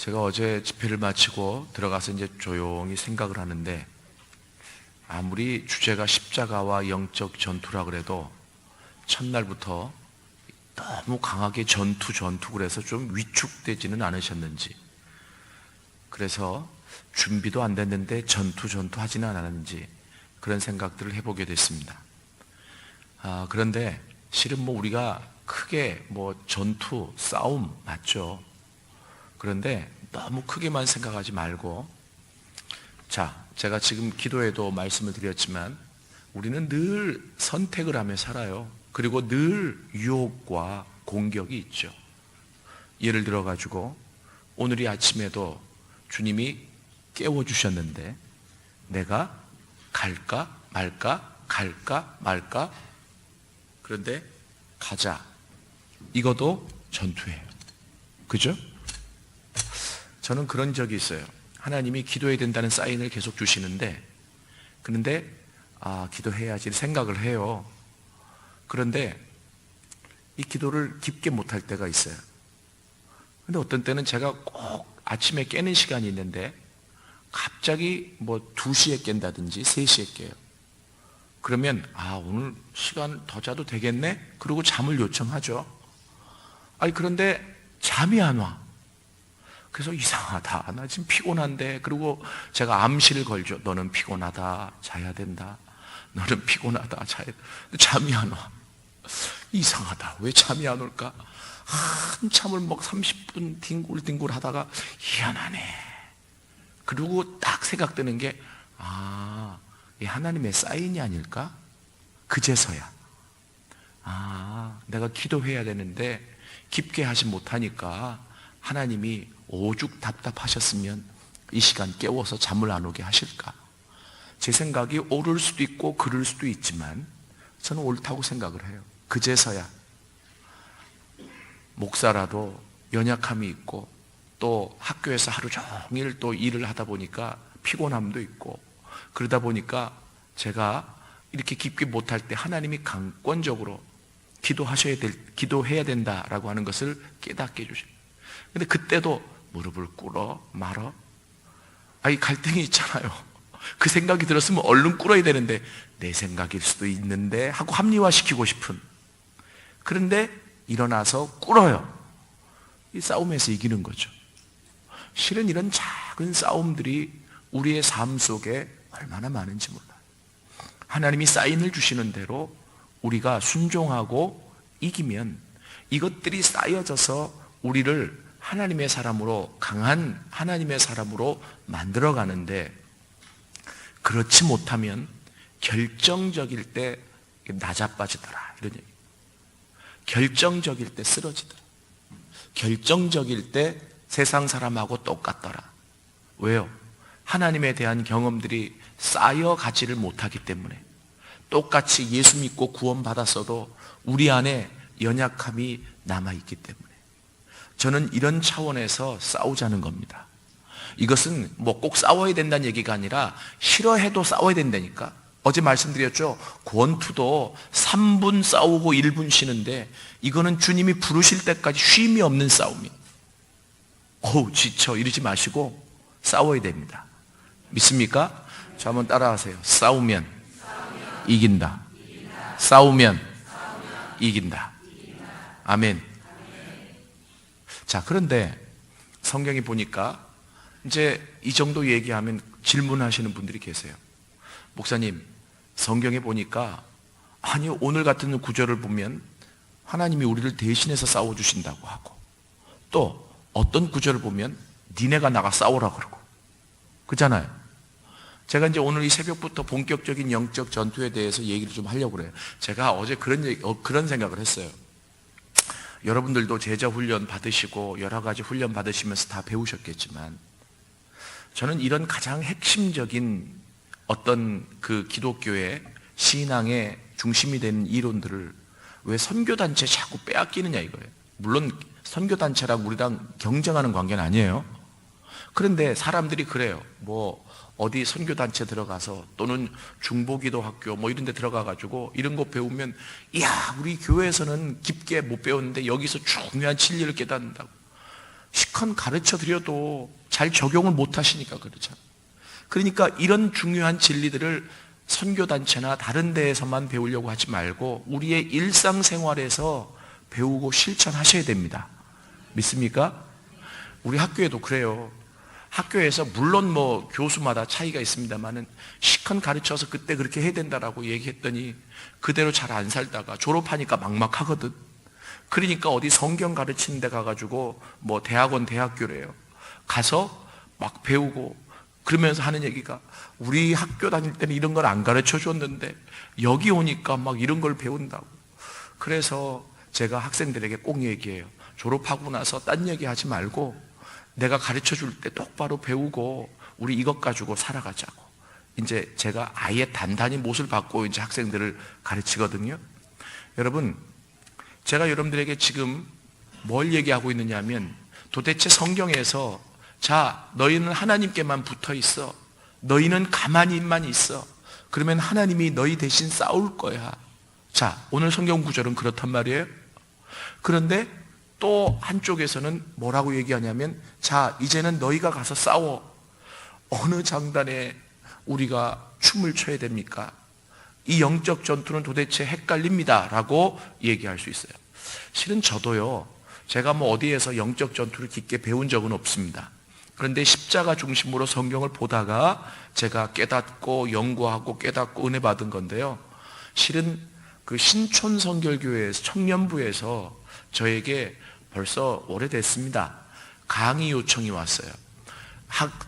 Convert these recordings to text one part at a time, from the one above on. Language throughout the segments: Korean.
제가 어제 집회를 마치고 들어가서 이제 조용히 생각을 하는데, 아무리 주제가 십자가와 영적 전투라 그래도 첫날부터 너무 강하게 전투 그래서 좀 위축되지는 않으셨는지, 그래서 준비도 안 됐는데 전투 하지는 않았는지 그런 생각들을 해보게 됐습니다. 그런데 실은 우리가 크게 전투, 싸움 맞죠. 그런데 너무 크게만 생각하지 말고, 제가 지금 기도에도 말씀을 드렸지만 우리는 늘 선택을 하며 살아요. 그리고 늘 유혹과 공격이 있죠. 예를 들어 가지고 오늘 이 아침에도 주님이 깨워주셨는데, 내가 갈까 말까, 그런데 가자, 이것도 전투예요. 그죠? 저는 그런 적이 있어요. 하나님이 기도해야 된다는 사인을 계속 주시는데, 그런데 기도해야지 생각을 해요. 그런데 이 기도를 깊게 못할 때가 있어요. 근데 어떤 때는 제가 꼭 아침에 깨는 시간이 있는데 갑자기 2시에 깬다든지 3시에 깨요. 그러면 오늘 시간 더 자도 되겠네? 그러고 잠을 요청하죠. 그런데 잠이 안 와. 그래서 이상하다, 나 지금 피곤한데. 그리고 제가 암시를 걸죠. 너는 피곤하다, 자야 된다. 너는 피곤하다, 자야 된다. 잠이 안 와. 이상하다, 왜 잠이 안 올까? 한참을 30분 뒹굴뒹굴 하다가 희한하네. 그리고 딱 생각드는 게, 이 하나님의 사인이 아닐까? 그제서야 내가 기도해야 되는데 깊게 하지 못하니까 하나님이 오죽 답답하셨으면 이 시간 깨워서 잠을 안 오게 하실까? 제 생각이 옳을 수도 있고 그럴 수도 있지만 저는 옳다고 생각을 해요. 그제서야. 목사라도 연약함이 있고, 또 학교에서 하루 종일 또 일을 하다 보니까 피곤함도 있고, 그러다 보니까 제가 이렇게 깊게 못할 때 하나님이 강권적으로 기도해야 된다라고 하는 것을 깨닫게 해주셔요. 근데 그때도 무릎을 꿇어 말어? 이 갈등이 있잖아요. 그 생각이 들었으면 얼른 꿇어야 되는데 내 생각일 수도 있는데 하고 합리화시키고 싶은. 그런데 일어나서 꿇어요. 이 싸움에서 이기는 거죠. 실은 이런 작은 싸움들이 우리의 삶 속에 얼마나 많은지 몰라요. 하나님이 사인을 주시는 대로 우리가 순종하고 이기면 이것들이 쌓여져서 우리를 하나님의 사람으로, 강한 하나님의 사람으로 만들어 가는데, 그렇지 못하면 결정적일 때 나자빠지더라, 이런 얘기. 결정적일 때 쓰러지더라. 결정적일 때 세상 사람하고 똑같더라. 왜요? 하나님에 대한 경험들이 쌓여가지를 못하기 때문에. 똑같이 예수 믿고 구원받았어도 우리 안에 연약함이 남아있기 때문에. 저는 이런 차원에서 싸우자는 겁니다. 이것은 꼭 싸워야 된다는 얘기가 아니라 싫어해도 싸워야 된다니까. 어제 말씀드렸죠. 권투도 3분 싸우고 1분 쉬는데, 이거는 주님이 부르실 때까지 쉼이 없는 싸움이에요. 지쳐 이러지 마시고 싸워야 됩니다. 믿습니까? 저 한번 따라하세요. 싸우면 이긴다. 싸우면 이긴다. 아멘. 그런데 성경에 보니까 이제 이 정도 얘기하면 질문하시는 분들이 계세요. 목사님, 성경에 보니까 오늘 같은 구절을 보면 하나님이 우리를 대신해서 싸워주신다고 하고, 또 어떤 구절을 보면 니네가 나가 싸우라 그러고, 그잖아요. 제가 이제 오늘 이 새벽부터 본격적인 영적 전투에 대해서 얘기를 좀 하려고 그래요. 제가 어제 그런 생각을 했어요. 여러분들도 제자 훈련 받으시고 여러 가지 훈련 받으시면서 다 배우셨겠지만, 저는 이런 가장 핵심적인 어떤 그 기독교의 신앙의 중심이 되는 이론들을 왜 선교단체 자꾸 빼앗기느냐 이거예요. 물론 선교단체랑 우리랑 경쟁하는 관계는 아니에요. 그런데 사람들이 그래요. 어디 선교단체 들어가서, 또는 중보기도 학교 이런 데 들어가가지고 이런 거 배우면, 우리 교회에서는 깊게 못 배웠는데 여기서 중요한 진리를 깨닫는다고. 시컨 가르쳐 드려도 잘 적용을 못 하시니까 그렇잖아요. 그러니까 이런 중요한 진리들을 선교단체나 다른 데에서만 배우려고 하지 말고 우리의 일상생활에서 배우고 실천하셔야 됩니다. 믿습니까? 우리 학교에도 그래요. 학교에서 물론 뭐 교수마다 차이가 있습니다만은 시컨 가르쳐서 그때 그렇게 해야 된다라고 얘기했더니 그대로 잘 안 살다가 졸업하니까 막막하거든. 그러니까 어디 성경 가르치는 데 가가지고 뭐 대학원 대학교래요. 가서 막 배우고 그러면서 하는 얘기가 우리 학교 다닐 때는 이런 걸 안 가르쳐 줬는데 여기 오니까 막 이런 걸 배운다고. 그래서 제가 학생들에게 꼭 얘기해요. 졸업하고 나서 딴 얘기 하지 말고 내가 가르쳐 줄 때 똑바로 배우고 우리 이것 가지고 살아가자고. 이제 제가 아예 단단히 못을 받고 이제 학생들을 가르치거든요. 여러분, 제가 여러분들에게 지금 뭘 얘기하고 있느냐 하면 도대체 성경에서 자, 너희는 하나님께만 붙어 있어. 너희는 가만히만 있어. 그러면 하나님이 너희 대신 싸울 거야. 자, 오늘 성경 구절은 그렇단 말이에요. 그런데 또 한쪽에서는 뭐라고 얘기하냐면 자, 이제는 너희가 가서 싸워. 어느 장단에 우리가 춤을 춰야 됩니까? 이 영적 전투는 도대체 헷갈립니다 라고 얘기할 수 있어요. 실은 저도요, 제가 뭐 어디에서 영적 전투를 깊게 배운 적은 없습니다. 그런데 십자가 중심으로 성경을 보다가 제가 깨닫고 연구하고 깨닫고 은혜 받은 건데요. 실은 그 신촌 선결교회에서 청년부에서 저에게 벌써 오래됐습니다. 강의 요청이 왔어요.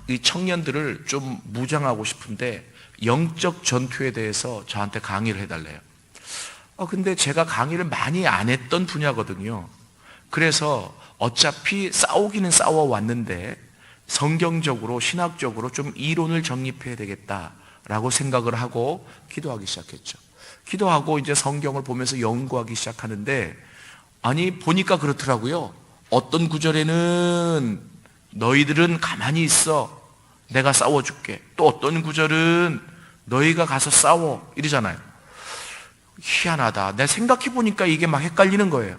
이 청년들을 좀 무장하고 싶은데 영적 전투에 대해서 저한테 강의를 해달래요. 근데 제가 강의를 많이 안 했던 분야거든요. 그래서 어차피 싸우기는 싸워왔는데 성경적으로 신학적으로 좀 이론을 정립해야 되겠다라고 생각을 하고 기도하기 시작했죠. 기도하고 이제 성경을 보면서 연구하기 시작하는데 아니 보니까 그렇더라고요. 어떤 구절에는 너희들은 가만히 있어. 내가 싸워줄게. 또 어떤 구절은 너희가 가서 싸워. 이러잖아요. 희한하다. 내가 생각해보니까 이게 막 헷갈리는 거예요.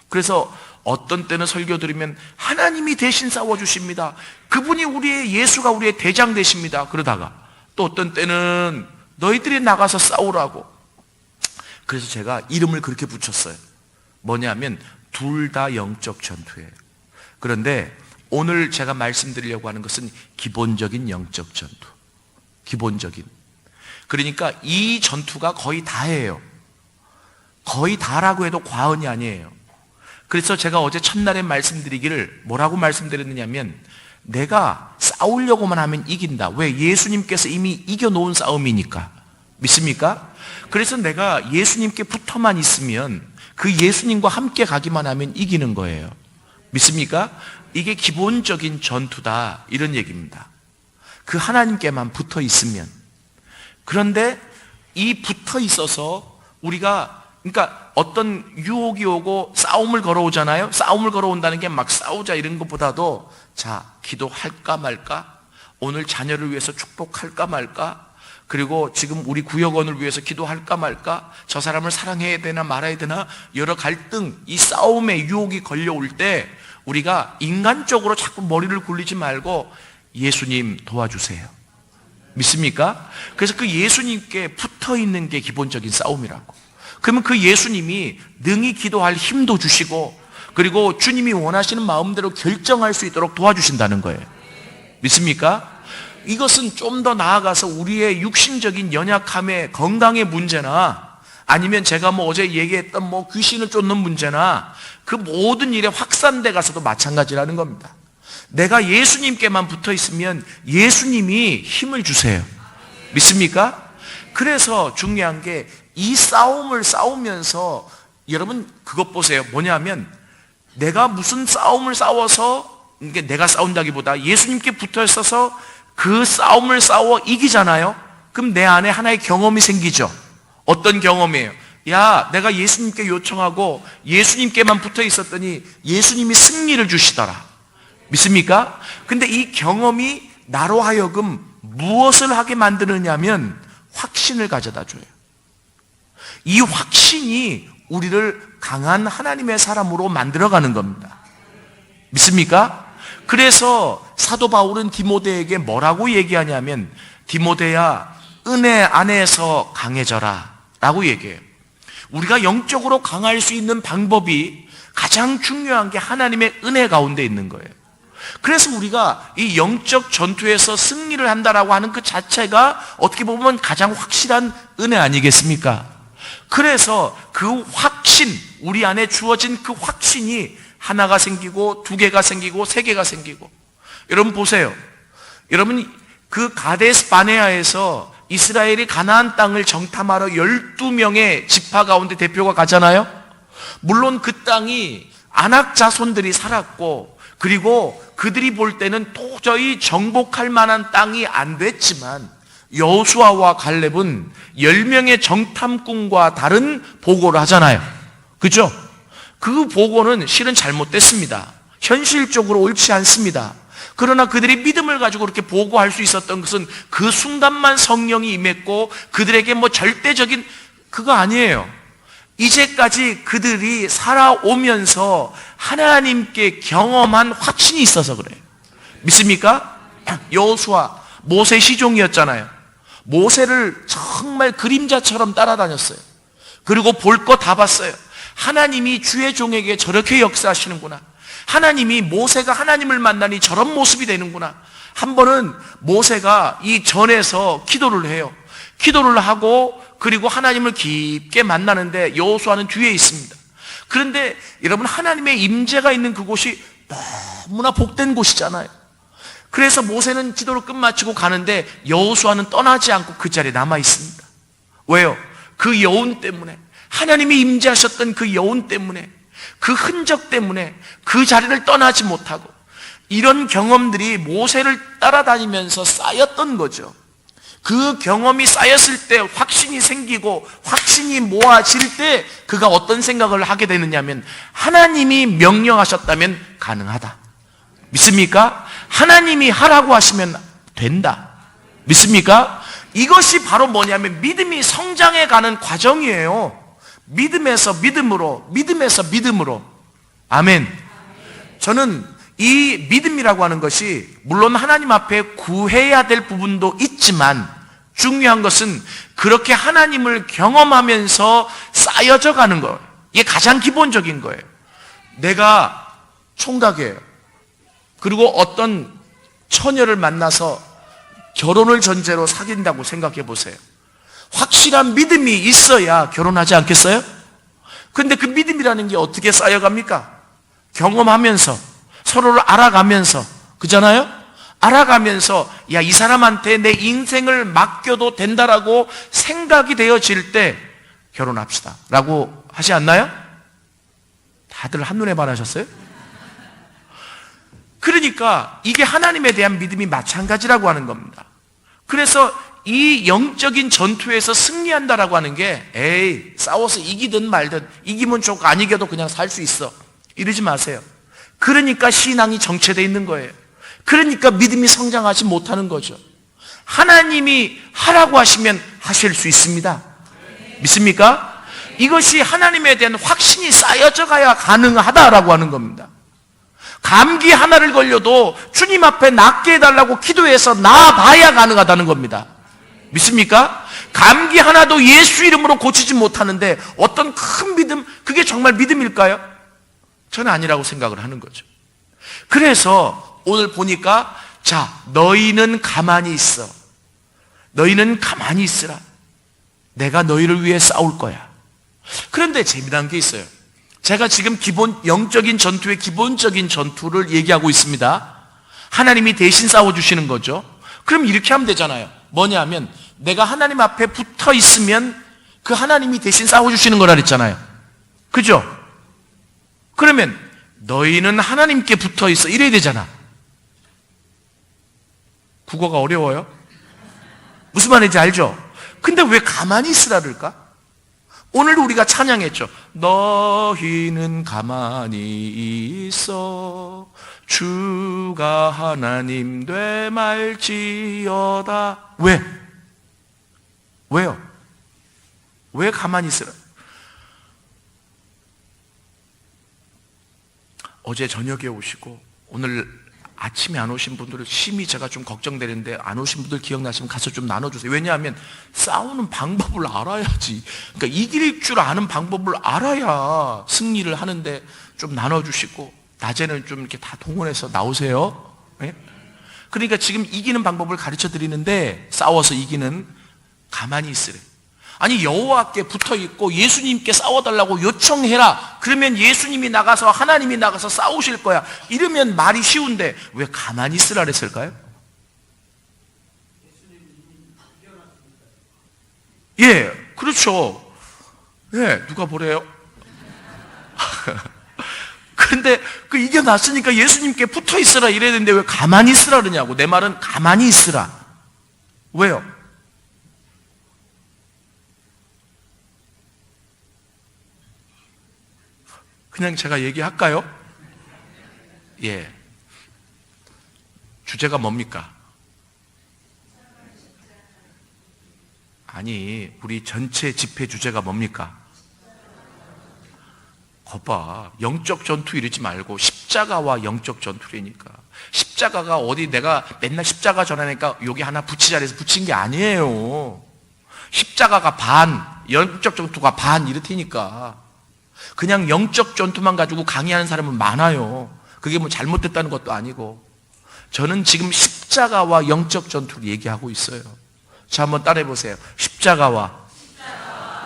그래서 어떤 때는 설교 들으면 하나님이 대신 싸워주십니다. 그분이 예수가 우리의 대장 되십니다. 그러다가 또 어떤 때는 너희들이 나가서 싸우라고. 그래서 제가 이름을 그렇게 붙였어요. 뭐냐면 둘 다 영적 전투예요. 그런데 오늘 제가 말씀드리려고 하는 것은 기본적인 영적 전투. 기본적인. 그러니까 이 전투가 거의 다예요. 거의 다라고 해도 과언이 아니에요. 그래서 제가 어제 첫날에 말씀드리기를 뭐라고 말씀드렸느냐면 내가 싸우려고만 하면 이긴다. 왜? 예수님께서 이미 이겨놓은 싸움이니까. 믿습니까? 그래서 내가 예수님께 붙어만 있으면 그 예수님과 함께 가기만 하면 이기는 거예요. 믿습니까? 이게 기본적인 전투다. 이런 얘기입니다. 그 하나님께만 붙어 있으면. 그런데 이 붙어 있어서 우리가 그러니까 어떤 유혹이 오고 싸움을 걸어오잖아요. 싸움을 걸어온다는 게 막 싸우자 이런 것보다도 자, 기도할까 말까? 오늘 자녀를 위해서 축복할까 말까? 그리고 지금 우리 구역원을 위해서 기도할까 말까? 저 사람을 사랑해야 되나 말아야 되나? 여러 갈등, 이 싸움의 유혹이 걸려올 때 우리가 인간적으로 자꾸 머리를 굴리지 말고 예수님 도와주세요. 믿습니까? 그래서 그 예수님께 붙어 있는 게 기본적인 싸움이라고. 그러면 그 예수님이 능히 기도할 힘도 주시고 그리고 주님이 원하시는 마음대로 결정할 수 있도록 도와주신다는 거예요. 믿습니까? 이것은 좀 더 나아가서 우리의 육신적인 연약함의 건강의 문제나 아니면 제가 뭐 어제 얘기했던 뭐 귀신을 쫓는 문제나 그 모든 일에 확산돼 가서도 마찬가지라는 겁니다. 내가 예수님께만 붙어 있으면 예수님이 힘을 주세요. 믿습니까? 그래서 중요한 게 이 싸움을 싸우면서 여러분 그것 보세요. 뭐냐면 내가 무슨 싸움을 싸워서 이게 내가 싸운다기보다 예수님께 붙어 있어서 그 싸움을 싸워 이기잖아요. 그럼 내 안에 하나의 경험이 생기죠. 어떤 경험이에요? 야, 내가 예수님께 요청하고 예수님께만 붙어 있었더니 예수님이 승리를 주시더라. 믿습니까? 근데 이 경험이 나로 하여금 무엇을 하게 만드느냐면 확신을 가져다 줘요. 이 확신이 우리를 강한 하나님의 사람으로 만들어가는 겁니다. 믿습니까? 그래서 사도 바울은 디모데에게 뭐라고 얘기하냐면, 디모데야, 은혜 안에서 강해져라 라고 얘기해요. 우리가 영적으로 강할 수 있는 방법이 가장 중요한 게 하나님의 은혜 가운데 있는 거예요. 그래서 우리가 이 영적 전투에서 승리를 한다라고 하는 그 자체가 어떻게 보면 가장 확실한 은혜 아니겠습니까? 그래서 그 확신, 우리 안에 주어진 그 확신이 하나가 생기고 두 개가 생기고 세 개가 생기고. 여러분 보세요. 여러분 그 가데스 바네아에서 이스라엘이 가나안 땅을 정탐하러 12명의 지파 가운데 대표가 가잖아요. 물론 그 땅이 아낙 자손들이 살았고, 그리고 그들이 볼 때는 도저히 정복할 만한 땅이 안 됐지만 여호수아와 갈렙은 10명의 정탐꾼과 다른 보고를 하잖아요. 그죠? 그 보고는 실은 잘못됐습니다. 현실적으로 옳지 않습니다. 그러나 그들이 믿음을 가지고 그렇게 보고할 수 있었던 것은 그 순간만 성령이 임했고, 그들에게 뭐 절대적인 그거 아니에요. 이제까지 그들이 살아오면서 하나님께 경험한 확신이 있어서 그래요. 믿습니까? 여호수아, 모세 시종이었잖아요. 모세를 정말 그림자처럼 따라다녔어요. 그리고 볼 거 다 봤어요. 하나님이 주의 종에게 저렇게 역사하시는구나. 하나님이, 모세가 하나님을 만나니 저런 모습이 되는구나. 한 번은 모세가 이 전에서 기도를 해요. 기도를 하고 그리고 하나님을 깊게 만나는데 여호수아는 뒤에 있습니다. 그런데 여러분, 하나님의 임재가 있는 그곳이 너무나 복된 곳이잖아요. 그래서 모세는 기도를 끝마치고 가는데 여호수아는 떠나지 않고 그 자리에 남아 있습니다. 왜요? 그 여운 때문에, 하나님이 임재하셨던 그 여운 때문에, 그 흔적 때문에 그 자리를 떠나지 못하고, 이런 경험들이 모세를 따라다니면서 쌓였던 거죠. 그 경험이 쌓였을 때 확신이 생기고 확신이 모아질 때 그가 어떤 생각을 하게 되느냐 하면, 하나님이 명령하셨다면 가능하다. 믿습니까? 하나님이 하라고 하시면 된다. 믿습니까? 이것이 바로 뭐냐면 믿음이 성장해가는 과정이에요. 믿음에서 믿음으로, 믿음에서 믿음으로. 아멘. 저는 이 믿음이라고 하는 것이 물론 하나님 앞에 구해야 될 부분도 있지만, 중요한 것은 그렇게 하나님을 경험하면서 쌓여져 가는 거예요. 이게 가장 기본적인 거예요. 내가 총각이에요. 그리고 어떤 처녀를 만나서 결혼을 전제로 사귄다고 생각해 보세요. 확실한 믿음이 있어야 결혼하지 않겠어요? 근데 그 믿음이라는 게 어떻게 쌓여갑니까? 경험하면서, 서로를 알아가면서, 그잖아요? 알아가면서, 야, 이 사람한테 내 인생을 맡겨도 된다라고 생각이 되어질 때 결혼합시다 라고 하지 않나요? 다들 한눈에 반하셨어요? 그러니까 이게 하나님에 대한 믿음이 마찬가지라고 하는 겁니다. 그래서 이 영적인 전투에서 승리한다라고 하는 게, 에이, 싸워서 이기든 말든, 이기면 좋고 안 이겨도 그냥 살 수 있어, 이러지 마세요. 그러니까 신앙이 정체되어 있는 거예요. 그러니까 믿음이 성장하지 못하는 거죠. 하나님이 하라고 하시면 하실 수 있습니다. 믿습니까? 이것이 하나님에 대한 확신이 쌓여져 가야 가능하다라고 하는 겁니다. 감기 하나를 걸려도 주님 앞에 낫게 해달라고 기도해서 나아봐야 가능하다는 겁니다. 믿습니까? 감기 하나도 예수 이름으로 고치지 못하는데 어떤 큰 믿음, 그게 정말 믿음일까요? 저는 아니라고 생각을 하는 거죠. 그래서 오늘 보니까, 자, 너희는 가만히 있어. 너희는 가만히 있으라. 내가 너희를 위해 싸울 거야. 그런데 재미난 게 있어요. 제가 지금 영적인 전투의 기본적인 전투를 얘기하고 있습니다. 하나님이 대신 싸워주시는 거죠. 그럼 이렇게 하면 되잖아요. 뭐냐 하면, 내가 하나님 앞에 붙어 있으면 그 하나님이 대신 싸워주시는 거라 그랬잖아요. 그죠? 그러면 너희는 하나님께 붙어 있어, 이래야 되잖아. 국어가 어려워요? 무슨 말인지 알죠? 근데 왜 가만히 있으라 그럴까? 오늘 우리가 찬양했죠. 너희는 가만히 있어 주가 하나님 되 말지어다. 왜? 왜요? 왜 가만히 있으라? 어제 저녁에 오시고 오늘 아침에 안 오신 분들을 심히 제가 좀 걱정되는데 안 오신 분들 기억나시면 가서 좀 나눠주세요. 왜냐하면 싸우는 방법을 알아야지. 그러니까 이길 줄 아는 방법을 알아야 승리를 하는데 좀 나눠주시고 낮에는 좀 이렇게 다 동원해서 나오세요. 네? 그러니까 지금 이기는 방법을 가르쳐 드리는데 싸워서 이기는 가만히 있으래. 아니 여호와께 붙어있고 예수님께 싸워달라고 요청해라. 그러면 예수님이 나가서 하나님이 나가서 싸우실 거야. 이러면 말이 쉬운데 왜 가만히 있으라 그랬을까요? 예, 그렇죠. 예, 누가 보래요? 그런데 그 이겨놨으니까 예수님께 붙어있으라 이래야 되는데 왜 가만히 있으라 그러냐고. 내 말은 가만히 있으라. 왜요? 그냥 제가 얘기할까요? 예. 주제가 뭡니까? 아니, 우리 전체 집회 주제가 뭡니까? 거봐, 영적 전투 이러지 말고 십자가와 영적 전투라니까. 십자가가 어디 내가 맨날 십자가 전하니까 여기 하나 붙이자 해서 붙인 게 아니에요. 십자가가 반, 영적 전투가 반 이렇다니까. 그냥 영적 전투만 가지고 강의하는 사람은 많아요. 그게 뭐 잘못됐다는 것도 아니고. 저는 지금 십자가와 영적 전투를 얘기하고 있어요. 자, 한번 따라해 보세요. 십자가와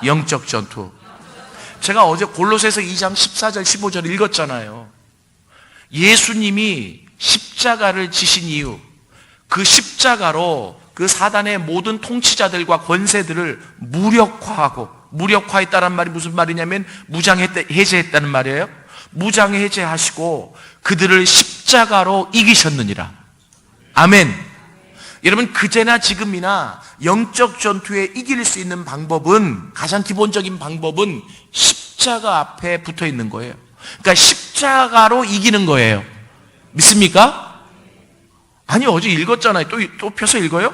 영적 전투. 제가 어제 골로새서 2장 14절 15절 읽었잖아요. 예수님이 십자가를 지신 이유, 그 십자가로 그 사단의 모든 통치자들과 권세들을 무력화하고, 무력화했다는 말이 무슨 말이냐면 무장해제했다는 말이에요. 무장해제하시고 그들을 십자가로 이기셨느니라. 아멘. 여러분, 그제나 지금이나 영적 전투에 이길 수 있는 방법은, 가장 기본적인 방법은 십자가 앞에 붙어 있는 거예요. 그러니까 십자가로 이기는 거예요. 믿습니까? 아니, 어제 읽었잖아요. 또 펴서 읽어요?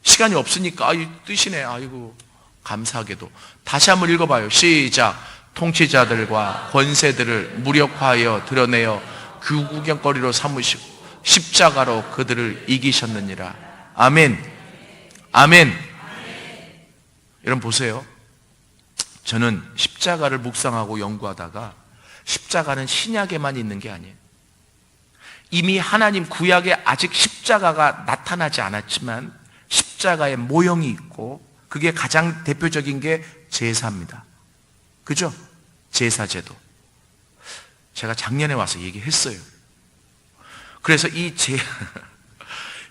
시간이 없으니까. 이 뜻이네. 아이고, 감사하게도. 다시 한번 읽어봐요. 시작. 통치자들과 권세들을 무력화하여 드러내어 그 구경거리로 삼으시고 십자가로 그들을 이기셨느니라. 아멘. 아멘. 여러분 보세요. 저는 십자가를 묵상하고 연구하다가 십자가는 신약에만 있는 게 아니에요. 이미 하나님 구약에 아직 십자가가 나타나지 않았지만 십자가의 모형이 있고, 그게 가장 대표적인 게 제사입니다. 그죠? 제사제도. 제가 작년에 와서 얘기했어요. 그래서 이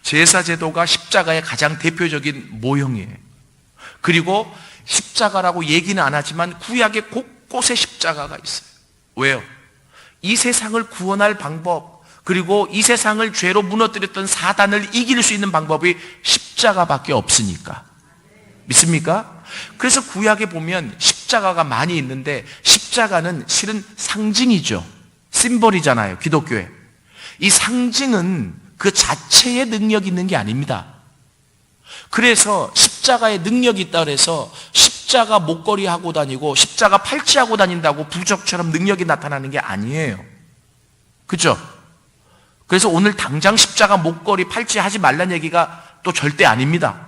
제사제도가 십자가의 가장 대표적인 모형이에요. 그리고 십자가라고 얘기는 안 하지만 구약의 곳곳에 십자가가 있어요. 왜요? 이 세상을 구원할 방법, 그리고 이 세상을 죄로 무너뜨렸던 사단을 이길 수 있는 방법이 십자가밖에 없으니까. 믿습니까? 그래서 구약에 보면 십자가가 많이 있는데, 십자가는 실은 상징이죠. 심볼이잖아요, 기독교에. 이 상징은 그 자체의 능력이 있는 게 아닙니다. 그래서 십자가의 능력이 있다 그래서 십자가 목걸이 하고 다니고 십자가 팔찌하고 다닌다고 부적처럼 능력이 나타나는 게 아니에요. 그죠? 그래서 오늘 당장 십자가 목걸이 팔찌 하지 말란 얘기가 또 절대 아닙니다.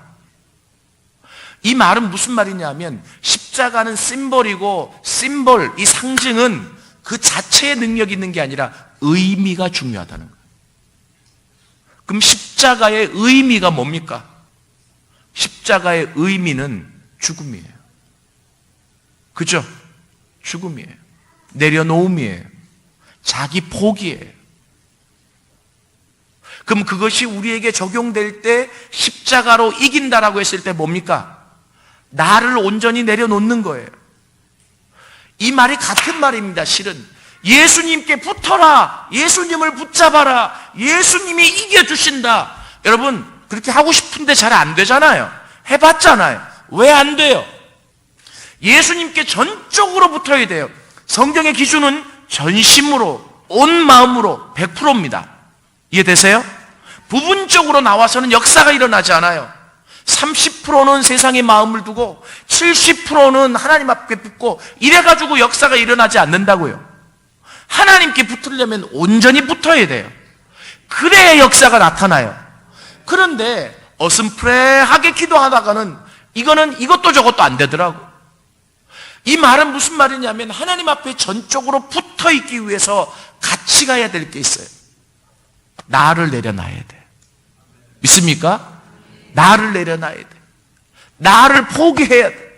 이 말은 무슨 말이냐면, 십자가는 심벌이고, 심벌, 이 상징은 그 자체의 능력이 있는 게 아니라 의미가 중요하다는 거예요. 그럼 십자가의 의미가 뭡니까? 십자가의 의미는 죽음이에요. 그죠? 죽음이에요. 내려놓음이에요. 자기 포기예요. 그럼 그것이 우리에게 적용될 때 십자가로 이긴다라고 했을 때 뭡니까? 나를 온전히 내려놓는 거예요. 이 말이 같은 말입니다. 실은 예수님께 붙어라, 예수님을 붙잡아라, 예수님이 이겨주신다. 여러분, 그렇게 하고 싶은데 잘 안 되잖아요. 해봤잖아요. 왜 안 돼요? 예수님께 전적으로 붙어야 돼요. 성경의 기준은 전심으로, 온 마음으로 100%입니다. 이해되세요? 부분적으로 나와서는 역사가 일어나지 않아요. 30%는 세상에 마음을 두고 70%는 하나님 앞에 붙고, 이래가지고 역사가 일어나지 않는다고요. 하나님께 붙으려면 온전히 붙어야 돼요. 그래야 역사가 나타나요. 그런데 어슴푸레하게 기도하다가는 이것도 저것도 안 되더라고. 이 말은 무슨 말이냐면 하나님 앞에 전적으로 붙어 있기 위해서 같이 가야 될 게 있어요. 나를 내려놔야 돼. 믿습니까? 나를 내려놔야 돼. 나를 포기해야 돼.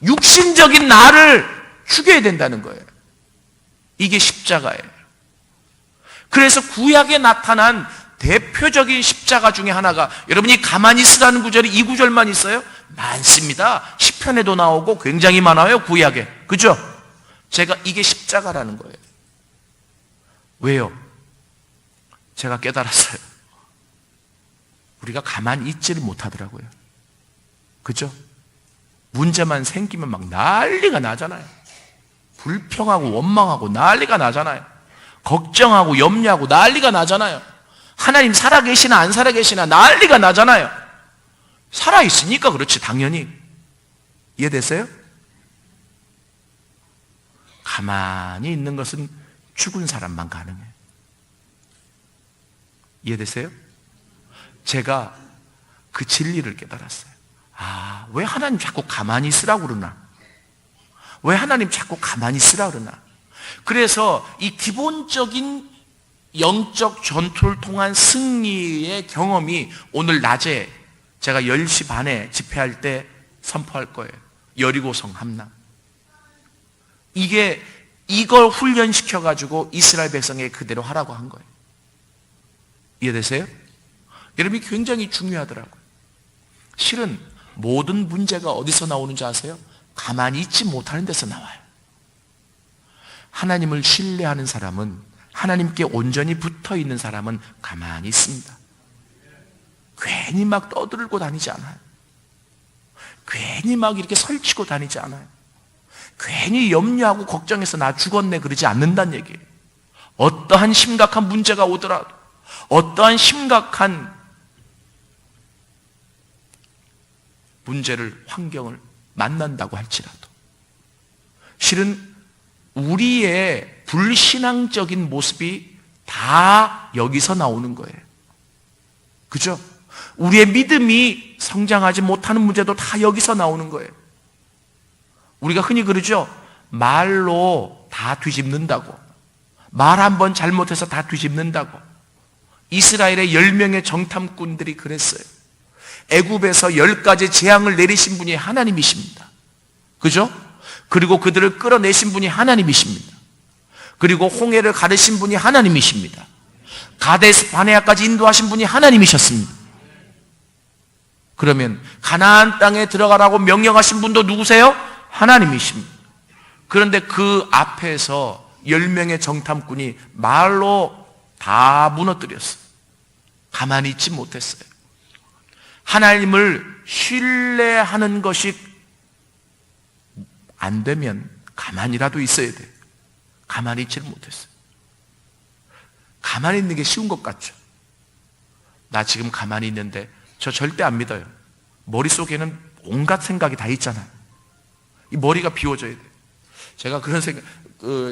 육신적인 나를 죽여야 된다는 거예요. 이게 십자가예요. 그래서 구약에 나타난 대표적인 십자가 중에 하나가, 여러분이 가만히 있으라는 구절이 이 구절만 있어요? 많습니다. 시편에도 나오고 굉장히 많아요, 구약에. 그죠? 이게 십자가라는 거예요. 왜요? 제가 깨달았어요. 우리가 가만히 있지를 못하더라고요. 그죠? 문제만 생기면 막 난리가 나잖아요. 불평하고 원망하고 난리가 나잖아요. 걱정하고 염려하고 난리가 나잖아요. 하나님 살아계시나 안 살아계시나 난리가 나잖아요. 살아있으니까 그렇지, 당연히. 이해됐어요? 가만히 있는 것은 죽은 사람만 가능해요. 이해됐어요? 제가 그 진리를 깨달았어요. 왜 하나님 자꾸 가만히 있으라고 그러나? 왜 하나님 자꾸 가만히 있으라고 그러나? 그래서 이 기본적인 영적 전투를 통한 승리의 경험이 오늘 낮에 제가 10시 반에 집회할 때 선포할 거예요. 여리고성 함락. 이걸 훈련시켜가지고 이스라엘 백성에게 그대로 하라고 한 거예요. 이해되세요? 여러분이 굉장히 중요하더라고요. 실은 모든 문제가 어디서 나오는지 아세요? 가만히 있지 못하는 데서 나와요. 하나님을 신뢰하는 사람은, 하나님께 온전히 붙어 있는 사람은 가만히 있습니다. 괜히 막 떠들고 다니지 않아요. 괜히 막 이렇게 설치고 다니지 않아요. 괜히 염려하고 걱정해서 나 죽었네 그러지 않는다는 얘기예요. 어떠한 심각한 문제가 오더라도, 어떠한 심각한 문제를, 환경을 만난다고 할지라도, 실은 우리의 불신앙적인 모습이 다 여기서 나오는 거예요. 그죠? 우리의 믿음이 성장하지 못하는 문제도 다 여기서 나오는 거예요. 우리가 흔히 그러죠. 말로 다 뒤집는다고. 말 한번 잘못해서 다 뒤집는다고. 이스라엘의 10명의 정탐꾼들이 그랬어요. 애굽에서 10가지 재앙을 내리신 분이 하나님이십니다. 그죠? 그리고 그들을 끌어내신 분이 하나님이십니다. 그리고 홍해를 가르신 분이 하나님이십니다. 가데스 바네아까지 인도하신 분이 하나님이셨습니다. 그러면 가나안 땅에 들어가라고 명령하신 분도 누구세요? 하나님이십니다. 그런데 그 앞에서 10명의 정탐꾼이 말로 다 무너뜨렸어요. 가만히 있지 못했어요. 하나님을 신뢰하는 것이 안 되면 가만히라도 있어야 돼요. 가만히 있지를 못했어요. 가만히 있는 게 쉬운 것 같죠? 나 지금 가만히 있는데 저 절대 안 믿어요. 머릿속에는 온갖 생각이 다 있잖아요. 이 머리가 비워져야 돼요. 제가 그런 생각,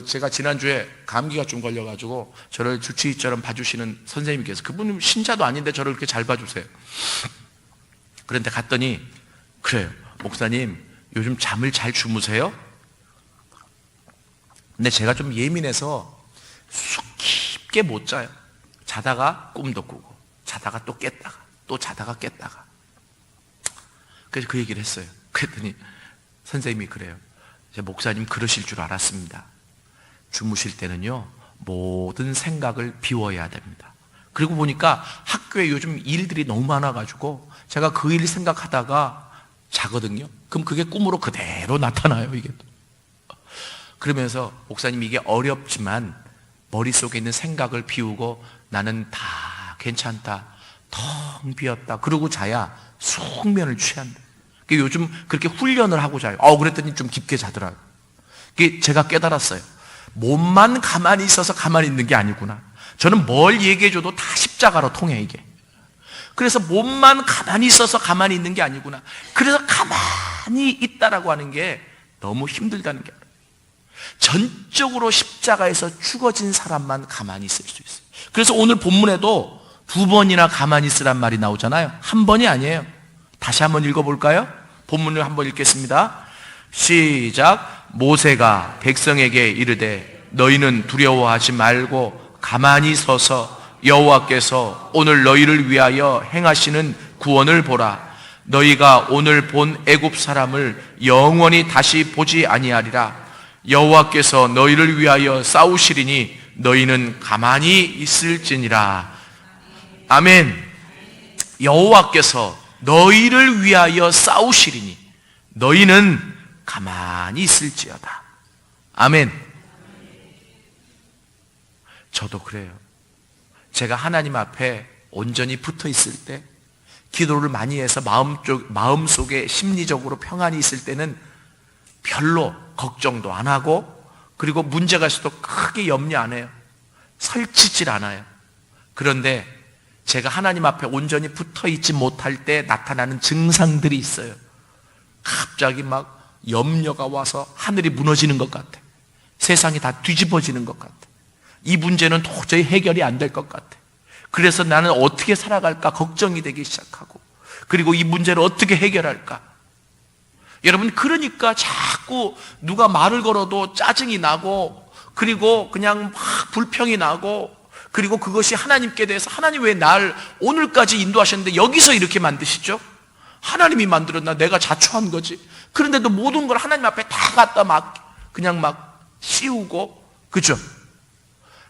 제가 지난주에 감기가 좀 걸려가지고 저를 주치의처럼 봐주시는 선생님께서, 그분은 신자도 아닌데 저를 그렇게 잘 봐주세요. 그런데 갔더니, 그래요, 목사님 요즘 잠을 잘 주무세요? 근데 제가 좀 예민해서 쑥 깊게 못 자요. 자다가 꿈도 꾸고, 자다가 또 깼다가, 또 자다가 깼다가. 그래서 그 얘기를 했어요. 그랬더니 선생님이 그래요. 목사님 그러실 줄 알았습니다. 주무실 때는요, 모든 생각을 비워야 됩니다. 그리고 보니까 학교에 요즘 일들이 너무 많아가지고 제가 그 일 생각하다가 자거든요. 그럼 그게 꿈으로 그대로 나타나요, 이게. 그러면서 목사님 이게 어렵지만 머릿속에 있는 생각을 비우고 나는 다 괜찮다, 텅 비었다, 그러고 자야 숙면을 취한다. 요즘 그렇게 훈련을 하고 자요. 그랬더니 좀 깊게 자더라고요. 제가 깨달았어요. 몸만 가만히 있어서 가만히 있는 게 아니구나. 저는 뭘 얘기해줘도 다 십자가로 통해, 이게. 그래서 몸만 가만히 있어서 가만히 있는 게 아니구나. 그래서 가만히 있다라고 하는 게 너무 힘들다는 게 알아요. 전적으로 십자가에서 죽어진 사람만 가만히 있을 수 있어요. 그래서 오늘 본문에도 2번이나 가만히 있으란 말이 나오잖아요. 한 번이 아니에요. 다시 한번 읽어볼까요? 본문을 한번 읽겠습니다. 시작. 모세가 백성에게 이르되 너희는 두려워하지 말고 가만히 서서 여호와께서 오늘 너희를 위하여 행하시는 구원을 보라. 너희가 오늘 본 애굽 사람을 영원히 다시 보지 아니하리라. 여호와께서 너희를 위하여 싸우시리니 너희는 가만히 있을지니라. 아멘. 여호와께서 너희를 위하여 싸우시리니 너희는 가만히 있을지어다. 아멘. 저도 그래요. 제가 하나님 앞에 온전히 붙어 있을 때, 기도를 많이 해서 마음속에 심리적으로 평안이 있을 때는 별로 걱정도 안 하고, 그리고 문제가 있어도 크게 염려 안 해요. 설치질 않아요. 그런데 제가 하나님 앞에 온전히 붙어 있지 못할 때 나타나는 증상들이 있어요. 갑자기 막 염려가 와서 하늘이 무너지는 것 같아. 세상이 다 뒤집어지는 것 같아. 이 문제는 도저히 해결이 안 될 것 같아. 그래서 나는 어떻게 살아갈까 걱정이 되기 시작하고, 그리고 이 문제를 어떻게 해결할까. 여러분, 그러니까 자꾸 누가 말을 걸어도 짜증이 나고, 그리고 그냥 막 불평이 나고, 그리고 그것이 하나님께 대해서 하나님 왜 날 오늘까지 인도하셨는데 여기서 이렇게 만드시죠? 하나님이 만들었나? 내가 자초한 거지. 그런데도 모든 걸 하나님 앞에 다 갖다 그냥 막 씌우고, 그죠?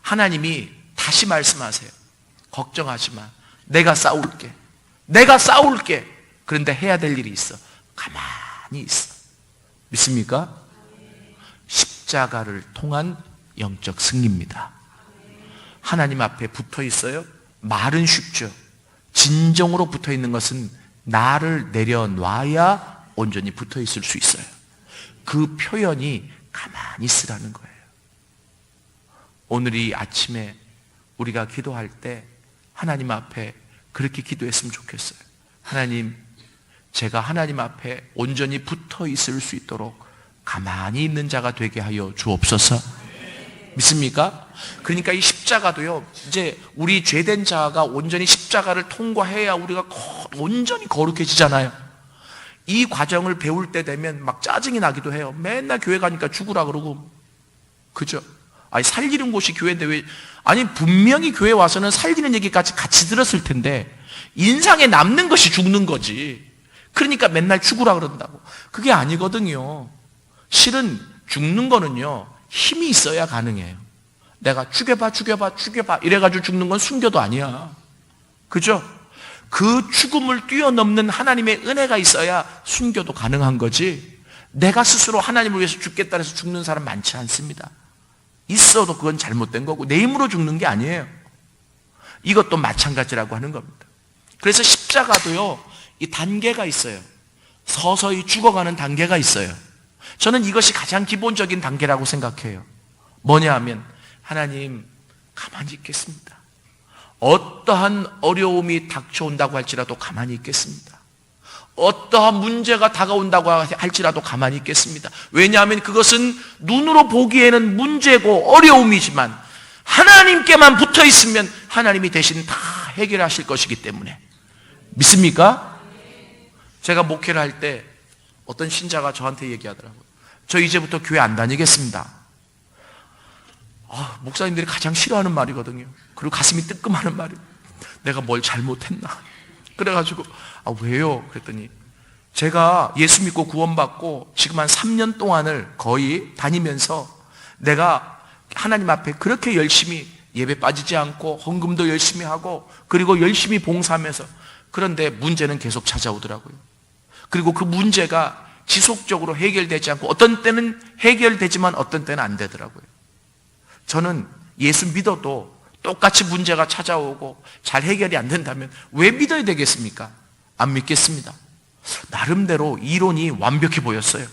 하나님이 다시 말씀하세요. 걱정하지 마. 내가 싸울게. 내가 싸울게. 그런데 해야 될 일이 있어. 가만히 있어. 믿습니까? 십자가를 통한 영적 승리입니다. 하나님 앞에 붙어 있어요. 말은 쉽죠. 진정으로 붙어 있는 것은 나를 내려놔야 온전히 붙어 있을 수 있어요. 그 표현이 가만히 있으라는 거예요. 오늘 이 아침에 우리가 기도할 때 하나님 앞에 그렇게 기도했으면 좋겠어요. 하나님, 제가 하나님 앞에 온전히 붙어 있을 수 있도록 가만히 있는 자가 되게 하여 주옵소서. 믿습니까? 그러니까 이 십자가도요, 이제 우리 죄된 자가 온전히 십자가를 통과해야 우리가 온전히 거룩해지잖아요. 이 과정을 배울 때 되면 막 짜증이 나기도 해요. 맨날 교회 가니까 죽으라 그러고, 그죠? 아니, 살리는 곳이 교회인데 왜, 아니, 분명히 교회 와서는 살리는 얘기까지 같이 들었을 텐데, 인상에 남는 것이 죽는 거지. 그러니까 맨날 죽으라 그런다고. 그게 아니거든요. 실은 죽는 거는요, 힘이 있어야 가능해요. 내가 죽여봐 이래가지고 죽는 건 순교도 아니야. 그죠? 그 죽음을 뛰어넘는 하나님의 은혜가 있어야 순교도 가능한 거지, 내가 스스로 하나님을 위해서 죽겠다 해서 죽는 사람 많지 않습니다. 있어도 그건 잘못된 거고 내 힘으로 죽는 게 아니에요. 이것도 마찬가지라고 하는 겁니다. 그래서 십자가도요, 이 단계가 있어요. 서서히 죽어가는 단계가 있어요. 저는 이것이 가장 기본적인 단계라고 생각해요. 뭐냐 하면, 하나님, 가만히 있겠습니다. 어떠한 어려움이 닥쳐온다고 할지라도 가만히 있겠습니다. 어떠한 문제가 다가온다고 할지라도 가만히 있겠습니다. 왜냐하면 그것은 눈으로 보기에는 문제고 어려움이지만 하나님께만 붙어 있으면 하나님이 대신 다 해결하실 것이기 때문에. 믿습니까? 제가 목회를 할 때 어떤 신자가 저한테 얘기하더라고요. 저 이제부터 교회 안 다니겠습니다. 목사님들이 가장 싫어하는 말이거든요. 그리고 가슴이 뜨끔하는 말이에요. 내가 뭘 잘못했나. 그래가지고 왜요? 그랬더니 제가 예수 믿고 구원받고 지금 한 3년 동안을 거의 다니면서 내가 하나님 앞에 그렇게 열심히 예배 빠지지 않고 헌금도 열심히 하고 그리고 열심히 봉사하면서, 그런데 문제는 계속 찾아오더라고요. 그리고 그 문제가 지속적으로 해결되지 않고 어떤 때는 해결되지만 어떤 때는 안 되더라고요. 저는 예수 믿어도 똑같이 문제가 찾아오고 잘 해결이 안 된다면 왜 믿어야 되겠습니까? 안 믿겠습니다. 나름대로 이론이 완벽해 보였어요.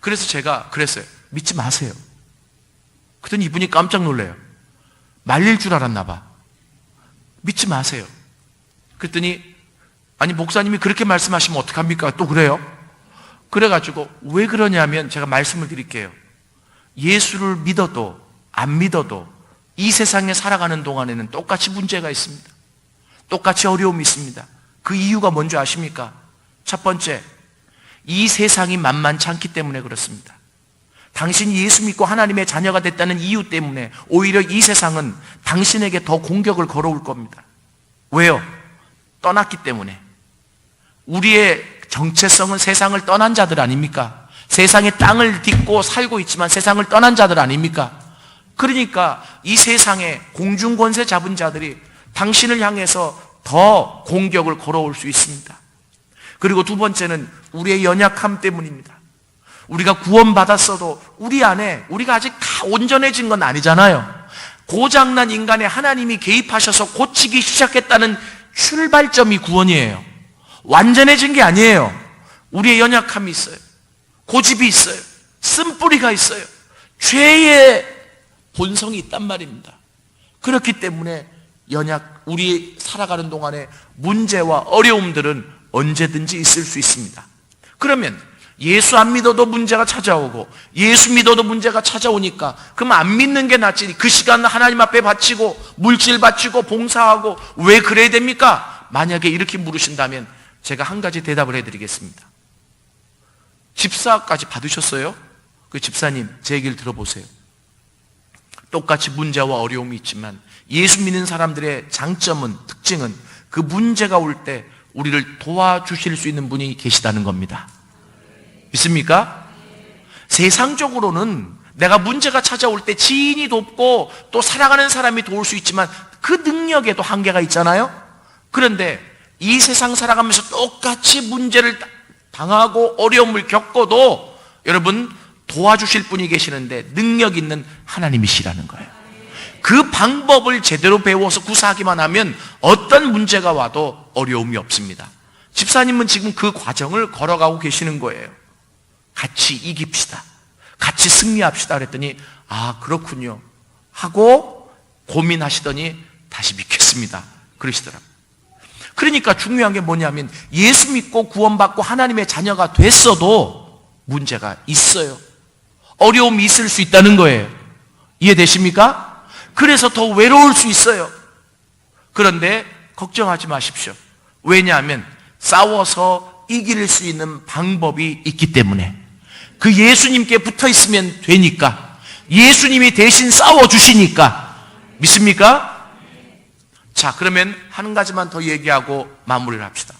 그래서 제가 그랬어요. 믿지 마세요. 그랬더니 이분이 깜짝 놀래요. 말릴 줄 알았나 봐. 믿지 마세요. 그랬더니 아니, 목사님이 그렇게 말씀하시면 어떡합니까? 또 그래요? 그래가지고 왜 그러냐면 제가 말씀을 드릴게요. 예수를 믿어도 안 믿어도 이 세상에 살아가는 동안에는 똑같이 문제가 있습니다. 똑같이 어려움이 있습니다. 그 이유가 뭔지 아십니까? 첫 번째, 이 세상이 만만치 않기 때문에 그렇습니다. 당신이 예수 믿고 하나님의 자녀가 됐다는 이유 때문에 오히려 이 세상은 당신에게 더 공격을 걸어올 겁니다. 왜요? 떠났기 때문에. 우리의 정체성은 세상을 떠난 자들 아닙니까? 세상의 땅을 딛고 살고 있지만 세상을 떠난 자들 아닙니까? 그러니까 이 세상에 공중권세 잡은 자들이 당신을 향해서 더 공격을 걸어올 수 있습니다. 그리고 두 번째는 우리의 연약함 때문입니다. 우리가 구원받았어도 우리 안에 우리가 아직 다 온전해진 건 아니잖아요. 고장난 인간에 하나님이 개입하셔서 고치기 시작했다는 출발점이 구원이에요. 완전해진 게 아니에요. 우리의 연약함이 있어요. 고집이 있어요. 쓴뿌리가 있어요. 죄의 본성이 있단 말입니다. 그렇기 때문에 우리 살아가는 동안에 문제와 어려움들은 언제든지 있을 수 있습니다. 그러면 예수 안 믿어도 문제가 찾아오고 예수 믿어도 문제가 찾아오니까 그럼 안 믿는 게 낫지. 그 시간 하나님 앞에 바치고 물질 바치고 봉사하고 왜 그래야 됩니까? 만약에 이렇게 물으신다면 제가 한 가지 대답을 해드리겠습니다. 집사까지 받으셨어요? 그 집사님 제 얘기를 들어보세요. 똑같이 문제와 어려움이 있지만 예수 믿는 사람들의 장점은, 특징은 그 문제가 올 때 우리를 도와주실 수 있는 분이 계시다는 겁니다. 믿습니까? 세상적으로는 내가 문제가 찾아올 때 지인이 돕고 또 살아가는 사람이 도울 수 있지만 그 능력에도 한계가 있잖아요. 그런데 이 세상 살아가면서 똑같이 문제를 당하고 어려움을 겪어도 여러분 도와주실 분이 계시는데 능력 있는 하나님이시라는 거예요. 그 방법을 제대로 배워서 구사하기만 하면 어떤 문제가 와도 어려움이 없습니다. 집사님은 지금 그 과정을 걸어가고 계시는 거예요. 같이 이깁시다. 같이 승리합시다. 그랬더니 아 그렇군요 하고 고민하시더니 다시 믿겠습니다 그러시더라고요. 그러니까 중요한 게 뭐냐면 예수 믿고 구원받고 하나님의 자녀가 됐어도 문제가 있어요. 어려움이 있을 수 있다는 거예요. 이해되십니까? 그래서 더 외로울 수 있어요. 그런데 걱정하지 마십시오. 왜냐하면 싸워서 이길 수 있는 방법이 있기 때문에. 그 예수님께 붙어 있으면 되니까. 예수님이 대신 싸워주시니까. 믿습니까? 자, 그러면 한 가지만 더 얘기하고 마무리를 합시다.